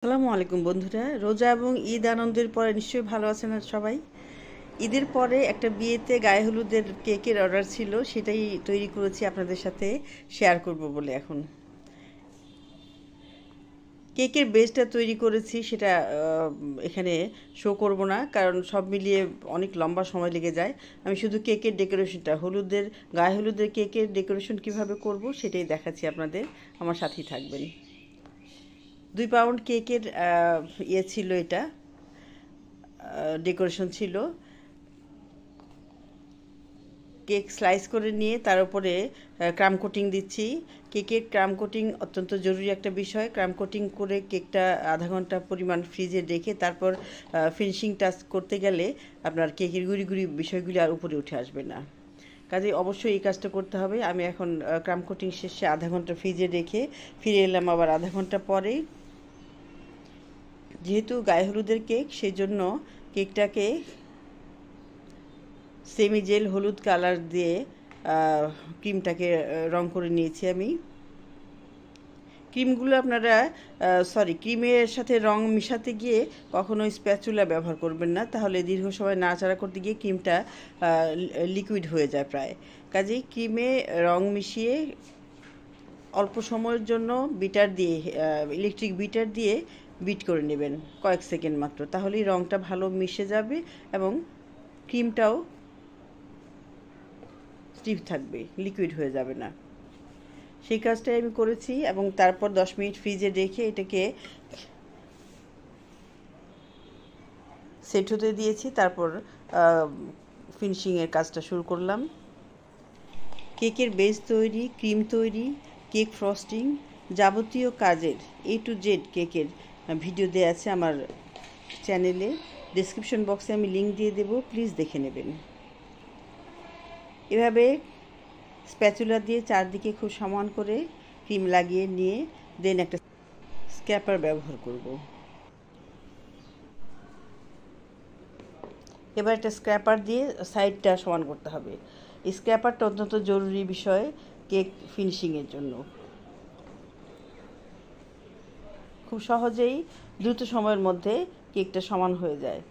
আসসালামু আলাইকুম বন্ধুরা। রোজা এবং ঈদ আনন্দের পরে নিশ্চয়ই ভালো আছেন আর সবাই। ঈদের পরে একটা বিয়েতে গায়ে হলুদের কেকের অর্ডার ছিল, সেটাই তৈরি করেছি আপনাদের সাথে শেয়ার করব বলে। এখন কেকের বেসটা তৈরি করেছি, সেটা এখানে শো করব না, কারণ সব মিলিয়ে অনেক লম্বা সময় লেগে যায়। আমি শুধু কেকের ডেকোরেশনটা, গায়ে হলুদের কেকের ডেকোরেশন কিভাবে করব সেটাই দেখাচ্ছি আপনাদের। আমার সাথেই থাকবেন। 2 পাউন্ড কেকের ছিল এটা, ডেকোরেশন ছিল। কেক স্লাইস করে নিয়ে তার উপরে ক্রাম কোটিং দিচ্ছি। কেকের ক্রাম কোটিং অত্যন্ত জরুরি একটা বিষয়। ক্রাম কোটিং করে কেকটা আধা ঘন্টা পরিমাণ ফ্রিজে রেখে তারপর ফিনিশিং টাচ করতে গেলে আপনার কেকের গুঁড়ি গুঁড়ি বিষয়গুলি আর উপরে উঠে আসবে না। কাজেই অবশ্যই এই কাজটা করতে হবে। আমি এখন ক্রাম কোটিং শেষে আধা ঘন্টা ফ্রিজে রেখে ফিরে এলাম আবার আধা ঘন্টা পরে। যেহেতু গায়ে হলুদের কেক, সেই জন্য কেকটাকে সেমি জেল হলুদ কালার দিয়ে ক্রিমটাকে রং করে নিয়েছি আমি। ক্রিমগুলো আপনারা ক্রিমের সাথে রং মিশাতে গিয়ে কখনো স্প্যাচুলা ব্যবহার করবেন না, তাহলে দীর্ঘ সময় নাড়াচাড়া করতে গিয়ে ক্রিমটা লিকুইড হয়ে যায় প্রায়। কাজেই ক্রিমে রং মিশিয়ে অল্প সময়ের জন্য ইলেকট্রিক বিটার দিয়ে বিট করে নেবেন কয়েক সেকেন্ড মাত্র, তাহলেই রংটা ভালো মিশে যাবে এবং ক্রিমটাও স্টিফ থাকবে, লিকুইড হয়ে যাবে না। সেই কাজটাই আমি করেছি এবং তারপর 10 মিনিট ফ্রিজে রেখে এটাকে সেট হতে দিয়েছি। তারপর ফিনিশিংয়ের কাজটা শুরু করলাম। কেকের বেস তৈরি, ক্রিম তৈরি, কেক ফ্রস্টিং, যাবতীয় কাজের A to Z কেকের ভিডিও দেওয়া আছে আমার চ্যানেলে। ডেসক্রিপশন বক্সে আমি লিঙ্ক দিয়ে দেবো, প্লিজ দেখে নেবেন। এভাবে স্প্যাচুলা দিয়ে চারদিকে খুব সমান করে ক্রিম লাগিয়ে নিয়ে দেন একটা স্ক্র্যাপার ব্যবহার করব। এবার একটা স্ক্র্যাপার দিয়ে সাইডটা সমান করতে হবে। এই স্ক্র্যাপারটা অত্যন্ত জরুরি বিষয় কেক ফিনিশিংয়ের জন্য। খুব সহজেই দ্রুত সময়ের মধ্যে কেকটা সমান হয়ে যায়।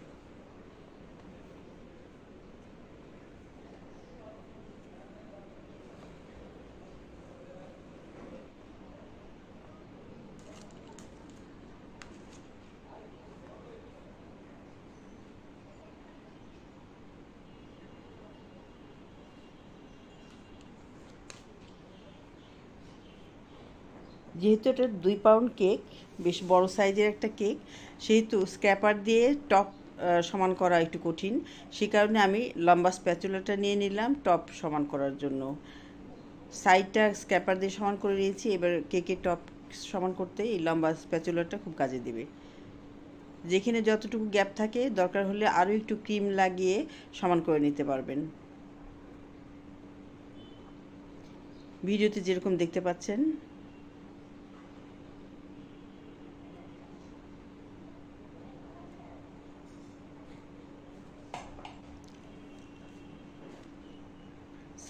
যেহেতু এটা 2 পাউন্ড কেক, বেশ বড় সাইজের একটা কেক, সেহেতু স্ক্র্যাপার দিয়ে টপ সমান করা একটু কঠিন। সে কারণে আমি লম্বা স্প্যাচুলাটা নিয়ে নিলাম টপ সমান করার জন্য। সাইডটা স্ক্র্যাপার দিয়ে সমান করে নিয়েছি। এবার কেকের টপ সমান করতে এই লম্বা স্প্যাচুলাটা খুব কাজে দেবে। যেখানে যতটুকু গ্যাপ থাকে, দরকার হলে আরও একটু ক্রিম লাগিয়ে সমান করে নিতে পারবেন। ভিডিওতে যেরকম দেখতে পাচ্ছেন।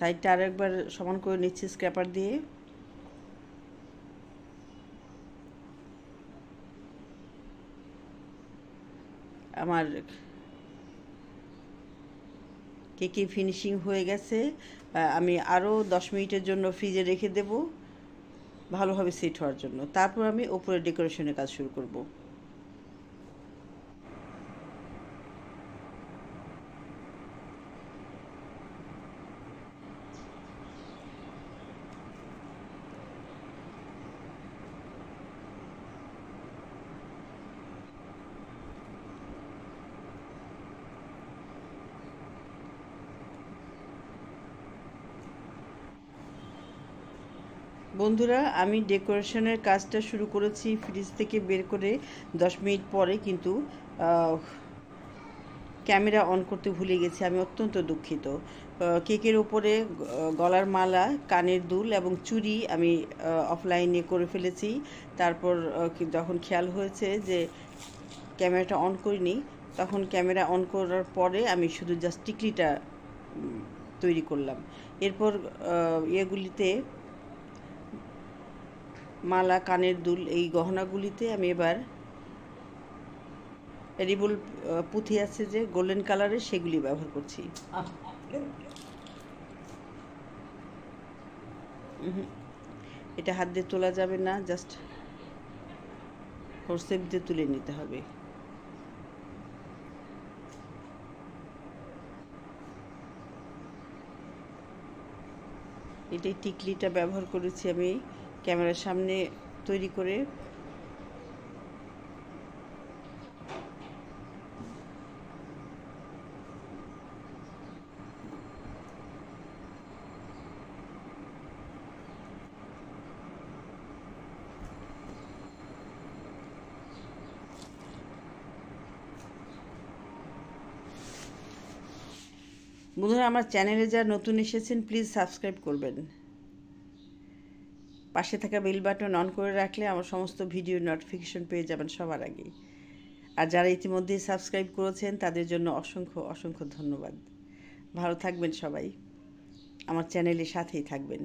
সাইডটা আরও একবার সমান করে নিচ্ছি স্ক্র্যাপার দিয়ে। আমার কেকের ফিনিশিং হয়ে গেছে। আমি আরও 10 মিনিটের জন্য ফ্রিজে রেখে দেব ভালোভাবে সেট হওয়ার জন্য। তারপর আমি ওপরে ডেকোরেশনের কাজ শুরু করব। বন্ধুরা, আমি ডেকোরেশনের কাজটা শুরু করেছি ফ্রিজ থেকে বের করে 10 মিনিট পরে, কিন্তু ক্যামেরা অন করতে ভুলে গেছি। আমি অত্যন্ত দুঃখিত। কেকের ওপরে গলার মালা, কানের দুল এবং চুড়ি আমি অফলাইনে করে ফেলেছি। তারপর যখন খেয়াল হয়েছে যে ক্যামেরাটা অন করিনি, তখন ক্যামেরা অন করার পরে আমি শুধু জাস্ট টিকলিটা তৈরি করলাম। এরপর এগুলিতে মালা, কানের দুল, এই গহনাগুলিতে আমি এবার রিবুল পুঁথি আছে যে গোল্ডেন কালারের, সেগুলি ব্যবহার করছি। এটা হাত দিয়ে তোলা যাবে না, জাস্ট ফোরসেপ দিয়ে তুলে নিতে হবে। এটাই টিকলিটা ব্যবহার করেছি আমি ক্যামেরার সামনে তৈরি করে। বন্ধুরা, আমার চ্যানেলে যারা নতুন এসেছেন প্লিজ সাবস্ক্রাইব করবেন। পাশে থাকা বেল বাটন অন করে রাখলে আমার সমস্ত ভিডিও নোটিফিকেশন পেয়ে যাবেন সবার আগে। আর যারা ইতিমধ্যেই সাবস্ক্রাইব করেছেন তাদের জন্য অসংখ্য অসংখ্য ধন্যবাদ। ভালো থাকবেন সবাই, আমার চ্যানেলের সাথেই থাকবেন।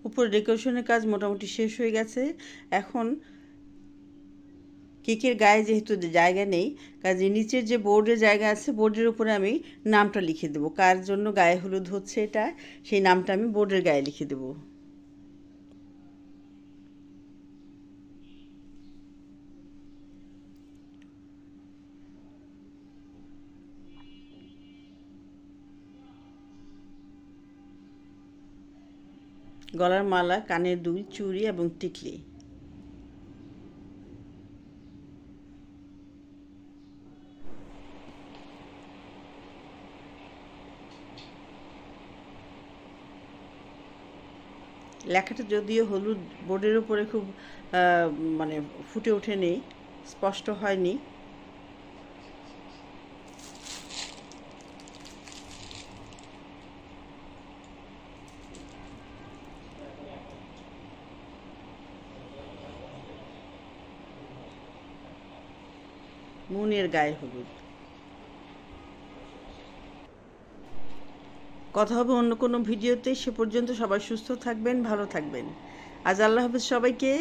উপরে ডেকোরেশনের কাজ মোটামুটি শেষ হয়ে গেছে। এখন কেকের গায়ে যেহেতু জায়গা নেই, কাজে নিচের যে বোর্ডের জায়গা আছে, বোর্ডের উপরে আমি নামটা লিখে দেবো। কার জন্য গায়ে হলুদ হচ্ছে এটা, সেই নামটা আমি বোর্ডের গায়ে লিখে দেবো। গলার মালা, কানের দুল, চুড়ি এবং টিকলি। লেখাটা যদিও হলুদ বোর্ডের উপরে খুব মানে ফুটে ওঠেনি, স্পষ্ট হয়নি। মুনের গায়ে হলুদ। কথা হবে অন্য কোনো ভিডিওতে। সে পর্যন্ত সবাই সুস্থ থাকবেন, ভালো থাকবেন। আজ আল্লাহ হাফেজ সবাইকে।